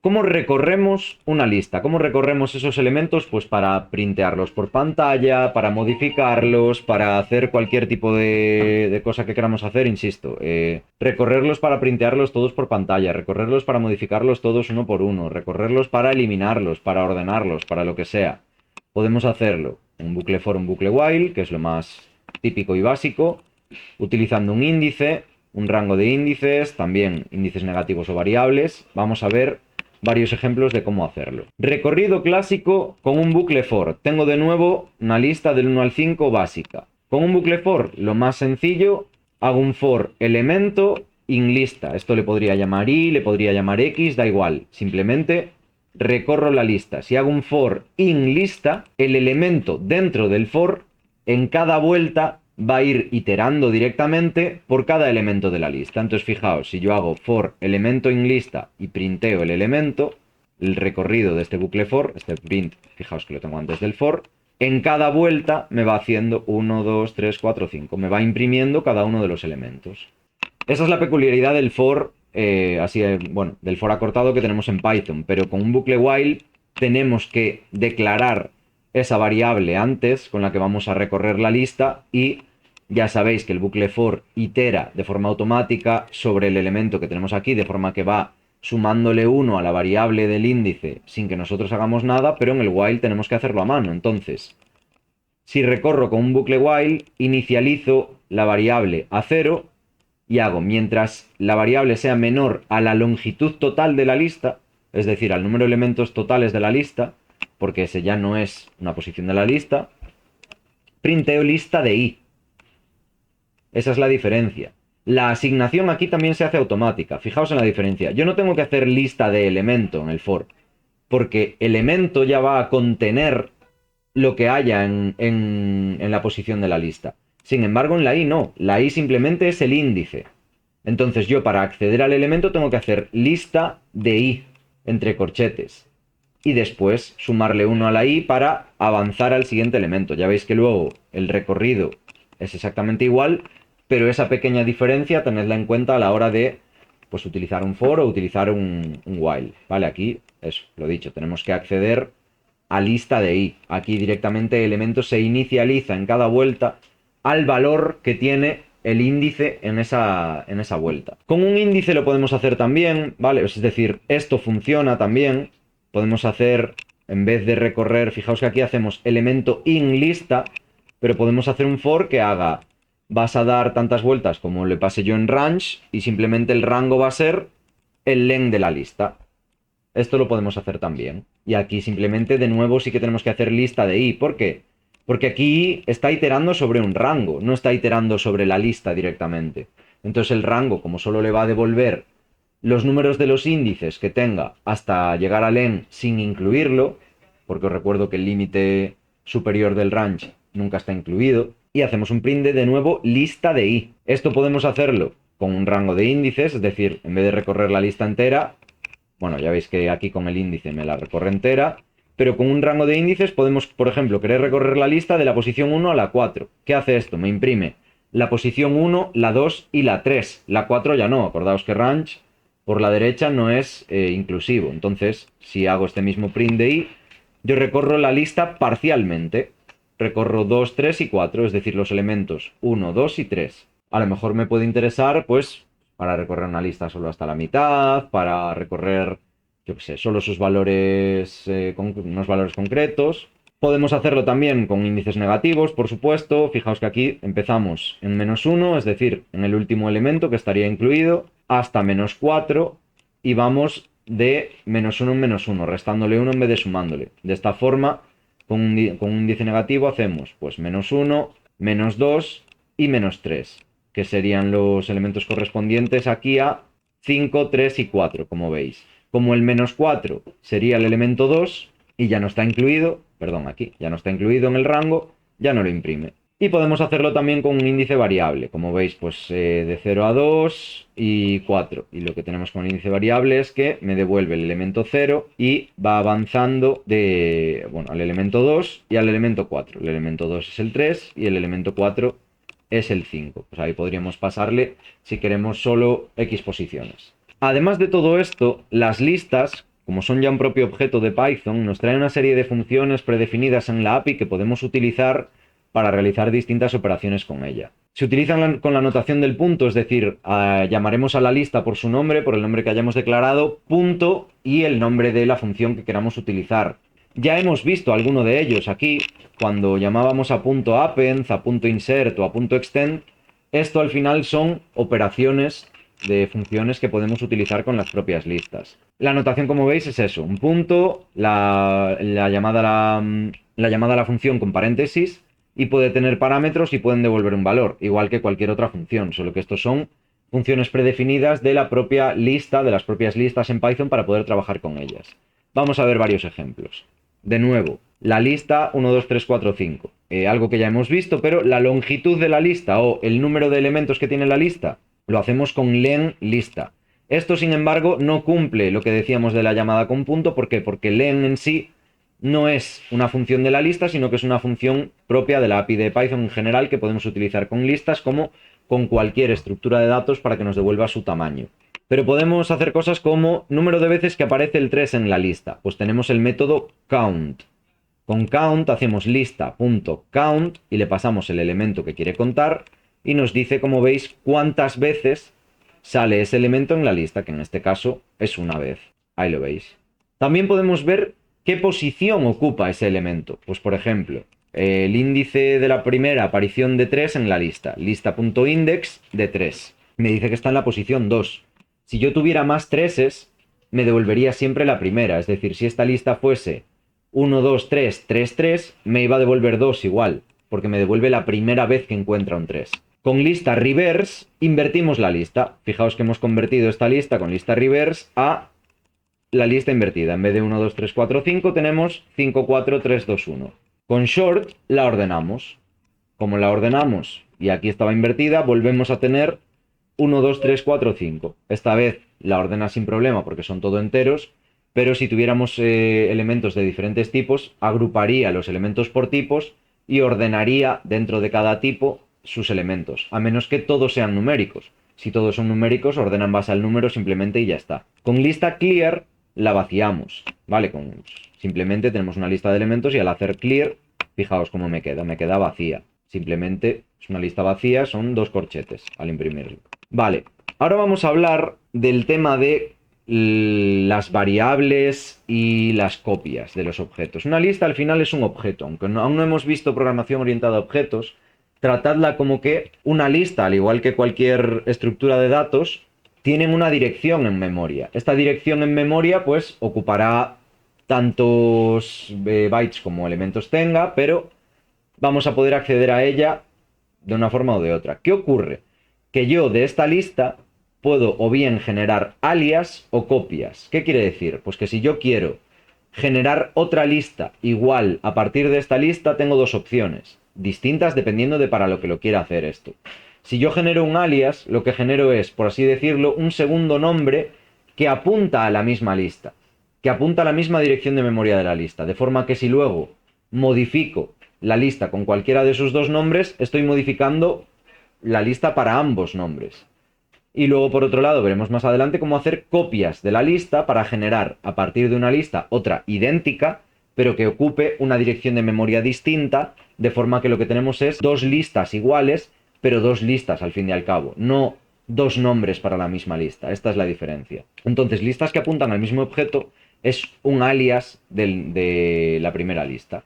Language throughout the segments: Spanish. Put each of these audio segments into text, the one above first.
¿Cómo recorremos una lista? ¿Cómo recorremos esos elementos? Pues para printearlos por pantalla, para modificarlos, para hacer cualquier tipo de cosa que queramos hacer, insisto. Recorrerlos para printearlos todos por pantalla, recorrerlos para modificarlos todos uno por uno, recorrerlos para eliminarlos, para ordenarlos, para lo que sea. Podemos hacerlo en un bucle for, un bucle while, que es lo más típico y básico, utilizando un índice, un rango de índices, también índices negativos o variables. Vamos a ver varios ejemplos de cómo hacerlo. Recorrido clásico con un bucle for. Tengo de nuevo una lista del 1 al 5 básica. Con un bucle for, lo más sencillo, hago un for elemento in lista. Esto le podría llamar i, le podría llamar x, da igual. Simplemente recorro la lista. Si hago un for in lista, el elemento dentro del for, en cada vuelta va a ir iterando directamente por cada elemento de la lista. Entonces, fijaos, si yo hago for elemento in lista y printeo el elemento, el recorrido de este bucle for, este print, fijaos que lo tengo antes del for, en cada vuelta me va haciendo 1, 2, 3, 4, 5. Me va imprimiendo cada uno de los elementos. Esa es la peculiaridad del for, bueno, del for acortado que tenemos en Python, pero con un bucle while tenemos que declarar esa variable antes con la que vamos a recorrer la lista y ya sabéis que el bucle for itera de forma automática sobre el elemento que tenemos aquí, de forma que va sumándole 1 a la variable del índice sin que nosotros hagamos nada, pero en el while tenemos que hacerlo a mano. Entonces, si recorro con un bucle while, inicializo la variable a 0 y hago, mientras la variable sea menor a la longitud total de la lista, es decir, al número de elementos totales de la lista, porque ese ya no es una posición de la lista, printeo lista de i. Esa es la diferencia. La asignación aquí también se hace automática. Fijaos en la diferencia. Yo no tengo que hacer lista de elemento en el for, porque elemento ya va a contener lo que haya en la posición de la lista. Sin embargo, en la i no. La i simplemente es el índice. Entonces yo para acceder al elemento tengo que hacer lista de i, entre corchetes. Y después sumarle 1 a la i para avanzar al siguiente elemento. Ya veis que luego el recorrido es exactamente igual, pero esa pequeña diferencia tenedla en cuenta a la hora de pues utilizar un for o utilizar un while. Vale, aquí, eso, lo dicho, tenemos que acceder a lista de i. Aquí directamente el elemento se inicializa en cada vuelta al valor que tiene el índice en esa vuelta. Con un índice lo podemos hacer también, ¿vale? Es decir, esto funciona también. Podemos hacer, en vez de recorrer, fijaos que aquí hacemos elemento in lista, pero podemos hacer un for que haga, vas a dar tantas vueltas como le pase yo en range y simplemente el rango va a ser el len de la lista. Esto lo podemos hacer también. Y aquí simplemente de nuevo sí que tenemos que hacer lista de i. ¿Por qué? Porque aquí está iterando sobre un rango, no está iterando sobre la lista directamente. Entonces el rango, como solo le va a devolver los números de los índices que tenga hasta llegar al len sin incluirlo, porque os recuerdo que el límite superior del range nunca está incluido, y hacemos un print de nuevo lista de i. Esto podemos hacerlo con un rango de índices, es decir, en vez de recorrer la lista entera, bueno, ya veis que aquí con el índice me la recorre entera, pero con un rango de índices podemos, por ejemplo, querer recorrer la lista de la posición 1 a la 4. ¿Qué hace esto? Me imprime la posición 1, la 2 y la 3. La 4 ya no. Acordaos que range por la derecha no es inclusivo. Entonces, si hago este mismo print de i, yo recorro la lista parcialmente. Recorro 2, 3 y 4, es decir, los elementos 1, 2 y 3. A lo mejor me puede interesar, pues, para recorrer una lista solo hasta la mitad, para recorrer, yo qué sé, solo sus valores, unos valores concretos. Podemos hacerlo también con índices negativos, por supuesto. Fijaos que aquí empezamos en -1, es decir, en el último elemento que estaría incluido, hasta -4 y vamos de -1 en -1, restándole 1 en vez de sumándole. De esta forma, con un índice negativo hacemos pues -1, -2 y -3, que serían los elementos correspondientes aquí a 5, 3 y 4, como veis. Como el -4 sería el elemento 2 y ya no está incluido, perdón, aquí ya no está incluido en el rango, ya no lo imprime. Y podemos hacerlo también con un índice variable, como veis, pues de 0 a 2 y 4. Y lo que tenemos con el índice variable es que me devuelve el elemento 0 y va avanzando de, bueno, al elemento 2 y al elemento 4. El elemento 2 es el 3 y el elemento 4 es el 5. Pues ahí podríamos pasarle si queremos solo X posiciones. Además de todo esto, las listas, como son ya un propio objeto de Python, nos trae una serie de funciones predefinidas en la API que podemos utilizar para realizar distintas operaciones con ella. Se utilizan con la notación del punto, es decir, llamaremos a la lista por su nombre, por el nombre que hayamos declarado, punto y el nombre de la función que queramos utilizar. Ya hemos visto alguno de ellos aquí, cuando llamábamos a punto append, a punto insert o a punto extend. Esto al final son operaciones de funciones que podemos utilizar con las propias listas. La notación, como veis, es eso, un punto, la llamada a la función con paréntesis, y puede tener parámetros y pueden devolver un valor, igual que cualquier otra función, solo que estos son funciones predefinidas de la propia lista, de las propias listas en Python para poder trabajar con ellas. Vamos a ver varios ejemplos. De nuevo, la lista 1, 2, 3, 4, 5. Algo que ya hemos visto, pero la longitud de la lista o el número de elementos que tiene la lista lo hacemos con len lista. Esto, sin embargo, no cumple lo que decíamos de la llamada con punto. ¿Por qué? Porque len en sí no es una función de la lista, sino que es una función propia de la API de Python en general que podemos utilizar con listas como con cualquier estructura de datos para que nos devuelva su tamaño. Pero podemos hacer cosas como número de veces que aparece el 3 en la lista. Pues tenemos el método count. Con count hacemos lista.count y le pasamos el elemento que quiere contar y nos dice, como veis, cuántas veces sale ese elemento en la lista, que en este caso es una vez. Ahí lo veis. También podemos ver qué posición ocupa ese elemento. Pues por ejemplo, el índice de la primera aparición de 3 en la lista. Lista.index de 3. Me dice que está en la posición 2. Si yo tuviera más 3s, me devolvería siempre la primera. Es decir, si esta lista fuese 1, 2, 3, 3, 3, me iba a devolver 2 igual, porque me devuelve la primera vez que encuentra un 3. Con lista reverse, invertimos la lista. Fijaos que hemos convertido esta lista con lista reverse a la lista invertida. En vez de 1, 2, 3, 4, 5, tenemos 5, 4, 3, 2, 1. Con short la ordenamos. Como la ordenamos y aquí estaba invertida, volvemos a tener 1, 2, 3, 4, 5. Esta vez la ordena sin problema porque son todo enteros, pero si tuviéramos elementos de diferentes tipos, agruparía los elementos por tipos y ordenaría dentro de cada tipo sus elementos, a menos que todos sean numéricos. Si todos son numéricos, ordena en base al número simplemente y ya está. Con lista clear la vaciamos, ¿vale? Simplemente tenemos una lista de elementos y al hacer clear, fijaos cómo me queda vacía. Simplemente es una lista vacía, son 2 corchetes al imprimirlo. Vale, ahora vamos a hablar del tema de las variables y las copias de los objetos. Una lista al final es un objeto, aunque aún no hemos visto programación orientada a objetos, tratadla como que una lista, al igual que cualquier estructura de datos, tienen una dirección en memoria. Esta dirección en memoria pues ocupará tantos bytes como elementos tenga, pero vamos a poder acceder a ella de una forma o de otra. ¿Qué ocurre? Que yo de esta lista puedo o bien generar alias o copias. ¿Qué quiere decir? Pues que si yo quiero generar otra lista igual a partir de esta lista, tengo dos opciones, distintas dependiendo de para lo que lo quiera hacer esto. Si yo genero un alias, lo que genero es, por así decirlo, un segundo nombre que apunta a la misma lista, que apunta a la misma dirección de memoria de la lista, de forma que si luego modifico la lista con cualquiera de esos dos nombres, estoy modificando la lista para ambos nombres. Y luego, por otro lado, veremos más adelante cómo hacer copias de la lista para generar a partir de una lista otra idéntica, pero que ocupe una dirección de memoria distinta, de forma que lo que tenemos es dos listas iguales, pero dos listas al fin y al cabo, no dos nombres para la misma lista. Esta es la diferencia. Entonces, listas que apuntan al mismo objeto es un alias de la primera lista.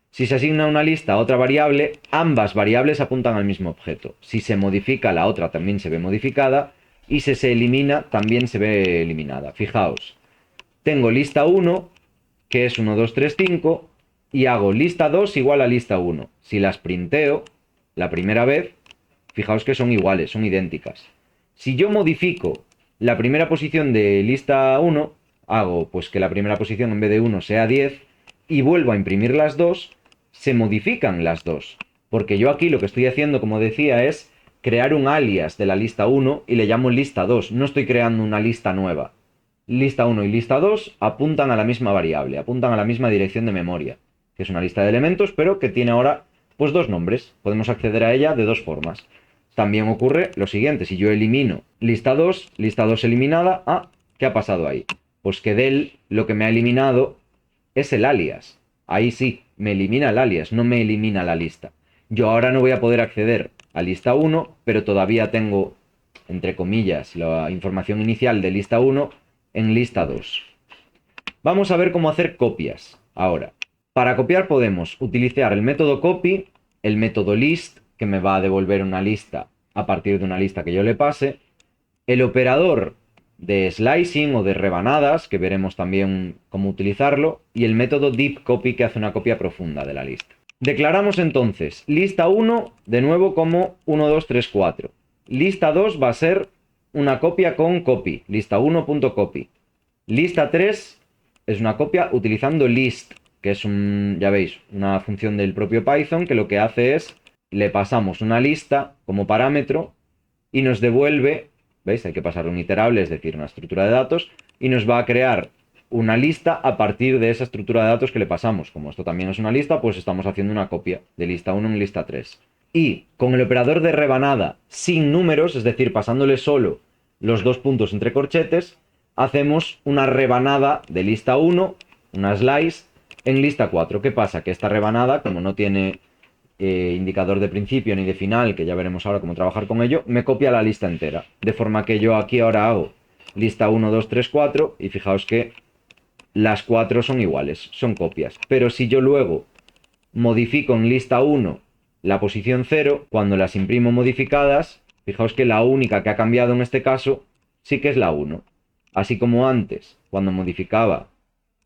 Si se asigna una lista a otra variable, ambas variables apuntan al mismo objeto. Si se modifica, la otra también se ve modificada. Y si se elimina, también se ve eliminada. Fijaos, tengo lista 1, que es 1, 2, 3, 5, y hago lista 2 igual a lista 1. Si las printeo la primera vez, fijaos que son iguales, son idénticas. Si yo modifico la primera posición de lista 1, hago pues que la primera posición en vez de 1 sea 10, y vuelvo a imprimir las dos, se modifican las dos. Porque yo aquí lo que estoy haciendo, como decía, es crear un alias de la lista 1 y le llamo lista 2. No estoy creando una lista nueva. Lista 1 y lista 2 apuntan a la misma variable, apuntan a la misma dirección de memoria, que es una lista de elementos, pero que tiene ahora pues dos nombres. Podemos acceder a ella de dos formas. También ocurre lo siguiente, si yo elimino lista 2 eliminada, ¿qué ha pasado ahí? Pues que del lo que me ha eliminado es el alias. Ahí sí, me elimina el alias, no me elimina la lista. Yo ahora no voy a poder acceder a lista 1, pero todavía tengo, entre comillas, la información inicial de lista 1 en lista 2. Vamos a ver cómo hacer copias ahora. Para copiar podemos utilizar el método copy, el método list, que me va a devolver una lista a partir de una lista que yo le pase, el operador de slicing o de rebanadas, que veremos también cómo utilizarlo, y el método deep copy, que hace una copia profunda de la lista. Declaramos entonces lista 1 de nuevo como 1, 2, 3, 4. Lista 2 va a ser una copia con copy, lista1.copy. Lista 3 es una copia utilizando list, que es ya veis, una función del propio Python que lo que hace es, le pasamos una lista como parámetro y nos devuelve, ¿veis? Hay que pasar un iterable, es decir, una estructura de datos, y nos va a crear una lista a partir de esa estructura de datos que le pasamos. Como esto también es una lista, pues estamos haciendo una copia de lista 1 en lista 3. Y con el operador de rebanada sin números, es decir, pasándole solo los dos puntos entre corchetes, hacemos una rebanada de lista 1, una slice, en lista 4. ¿Qué pasa? Que esta rebanada, como no tiene indicador de principio ni de final, que ya veremos ahora cómo trabajar con ello, me copia la lista entera. De forma que yo aquí ahora hago lista 1, 2, 3, 4, y fijaos que las 4 son iguales, son copias. Pero si yo luego modifico en lista 1 la posición 0, cuando las imprimo modificadas, fijaos que la única que ha cambiado en este caso sí que es la 1. Así como antes, cuando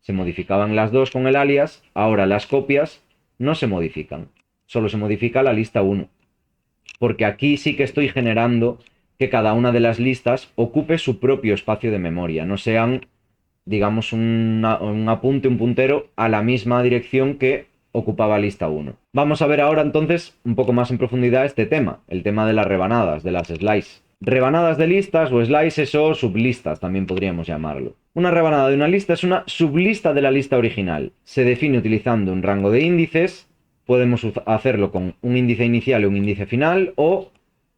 se modificaban las dos con el alias, ahora las copias no se modifican. Solo se modifica la lista 1. Porque aquí sí que estoy generando que cada una de las listas ocupe su propio espacio de memoria, no sean, digamos, un apunte, un puntero a la misma dirección que ocupaba lista 1. Vamos a ver ahora entonces un poco más en profundidad este tema, el tema de las rebanadas, de las slices. Rebanadas de listas o slices o sublistas también podríamos llamarlo. Una rebanada de una lista es una sublista de la lista original. Se define utilizando un rango de índices. Podemos hacerlo con un índice inicial y un índice final, o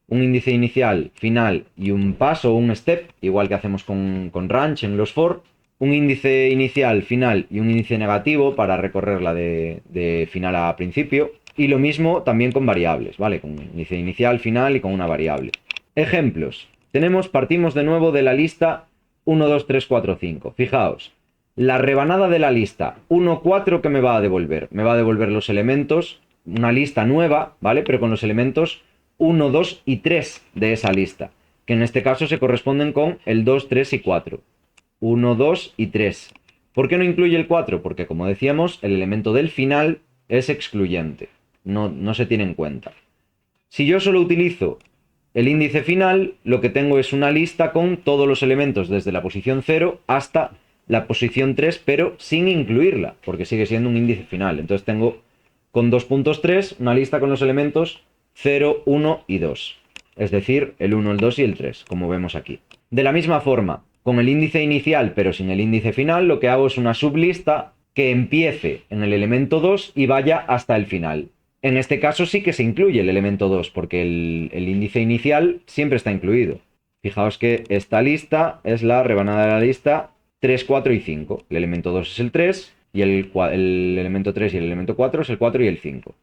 un índice inicial, final y un paso o un step, igual que hacemos con ranch en los for. Un índice inicial, final y un índice negativo para recorrerla de final a principio. Y lo mismo también con variables, ¿vale? Con índice inicial, final y con una variable. Ejemplos. Partimos de nuevo de la lista 1, 2, 3, 4, 5. Fijaos, la rebanada de la lista 1, 4, ¿qué me va a devolver? Me va a devolver los elementos, una lista nueva, ¿vale? Pero con los elementos 1, 2 y 3 de esa lista, que en este caso se corresponden con el 2, 3 y 4. 1, 2 y 3. ¿Por qué no incluye el 4? Porque, como decíamos, el elemento del final es excluyente. No se tiene en cuenta. Si yo solo utilizo el índice final, lo que tengo es una lista con todos los elementos desde la posición 0 hasta la posición 3, pero sin incluirla, porque sigue siendo un índice final. Entonces tengo con 2.3 una lista con los elementos 0, 1 y 2. Es decir, el 1, el 2 y el 3, como vemos aquí. De la misma forma, con el índice inicial pero sin el índice final, lo que hago es una sublista que empiece en el elemento 2 y vaya hasta el final. En este caso sí que se incluye el elemento 2, porque el índice inicial siempre está incluido. Fijaos que esta lista es la rebanada de la lista 3, 4 y 5. El elemento 2 es el 3, y el elemento 3 y el elemento 4 es el 4 y el 5.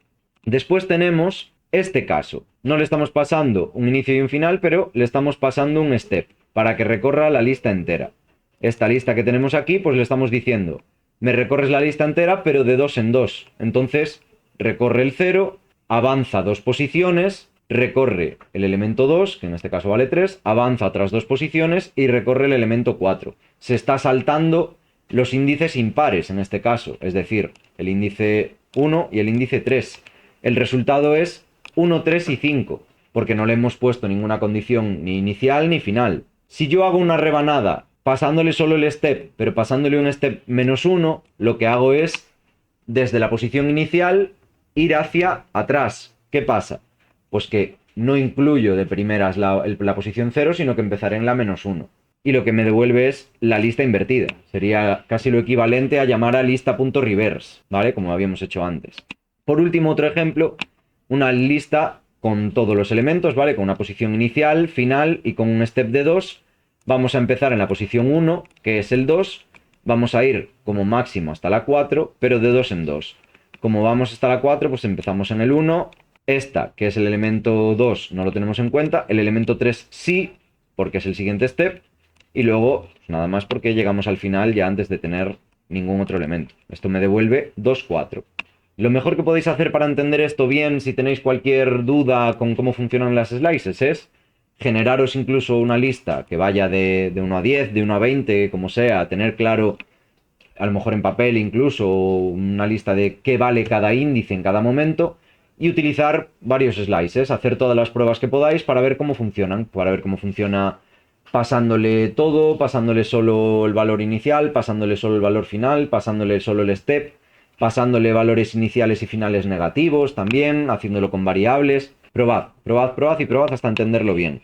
Después tenemos este caso. No le estamos pasando un inicio y un final, pero le estamos pasando un step para que recorra la lista entera. Esta lista que tenemos aquí, pues le estamos diciendo, me recorres la lista entera, pero de 2 en 2. Entonces recorre el 0, avanza 2 posiciones, recorre el elemento 2, que en este caso vale 3, avanza otras 2 posiciones y recorre el elemento 4. Se está saltando los índices impares en este caso, es decir, el índice 1 y el índice 3. El resultado es 1, 3 y 5, porque no le hemos puesto ninguna condición ni inicial ni final. Si yo hago una rebanada pasándole solo el step, pero pasándole un step menos 1, lo que hago es, desde la posición inicial, ir hacia atrás. ¿Qué pasa? Pues que no incluyo de primeras la posición 0, sino que empezaré en la menos 1. Y lo que me devuelve es la lista invertida. Sería casi lo equivalente a llamar a lista.reverse, ¿vale? Como habíamos hecho antes. Por último, otro ejemplo, una lista con todos los elementos, ¿vale? Con una posición inicial, final y con un step de 2, Vamos a empezar en la posición 1, que es el 2. Vamos a ir como máximo hasta la 4, pero de 2 en 2. Como vamos hasta la 4, pues empezamos en el 1. Esta, que es el elemento 2, no lo tenemos en cuenta. El elemento 3 sí, porque es el siguiente step. Y luego, nada más porque llegamos al final ya antes de tener ningún otro elemento. Esto me devuelve 2, 4. Lo mejor que podéis hacer para entender esto bien, si tenéis cualquier duda con cómo funcionan las slices, es generaros incluso una lista que vaya de 1 a 10, de 1 a 20, como sea, tener claro, a lo mejor en papel incluso, una lista de qué vale cada índice en cada momento y utilizar varios slices, hacer todas las pruebas que podáis para ver cómo funcionan, para ver cómo funciona pasándole todo, pasándole solo el valor inicial, pasándole solo el valor final, pasándole solo el step, pasándole valores iniciales y finales negativos también, haciéndolo con variables. Probad, probad, probad y probad hasta entenderlo bien.